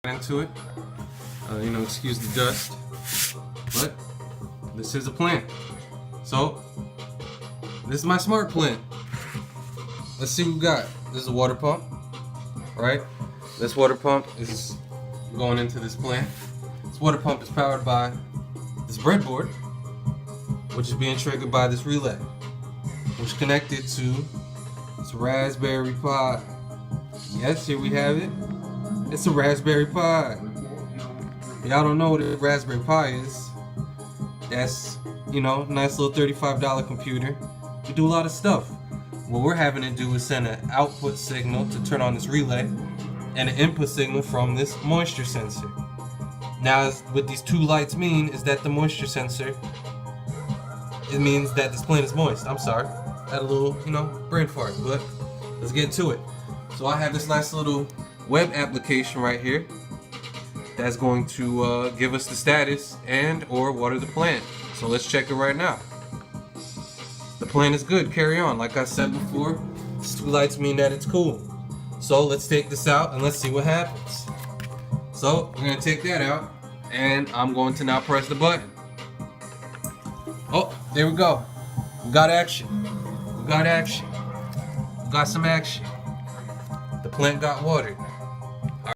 into it. Excuse the dust, but this is a plant. So this is my smart plant. Let's see what we got. This is a water pump, right? This water pump is going into this plant. This water pump is powered by this breadboard, which is being triggered by this relay, which is connected to this Raspberry Pi. Yes, here we have it. It's a Raspberry Pi. Y'all don't know what a Raspberry Pi is. That's, nice little $35 computer. We do a lot of stuff. What we're having to do is send an output signal to turn on this relay and an input signal from this moisture sensor. Now, what these two lights mean is that the moisture sensor, it means that this plant is moist. I'm sorry. I had a little, brain fart, but let's get to it. So I have this nice little web application right here that's going to give us the status and or water the plant. So let's check it right now. The plant is good, carry on. Like I said before, these two lights mean that it's cool. So let's take this out and let's see what happens. So we're gonna take that out and I'm going to now press the button. Oh, there we go. We got action. We got action. We got some action. The plant got watered.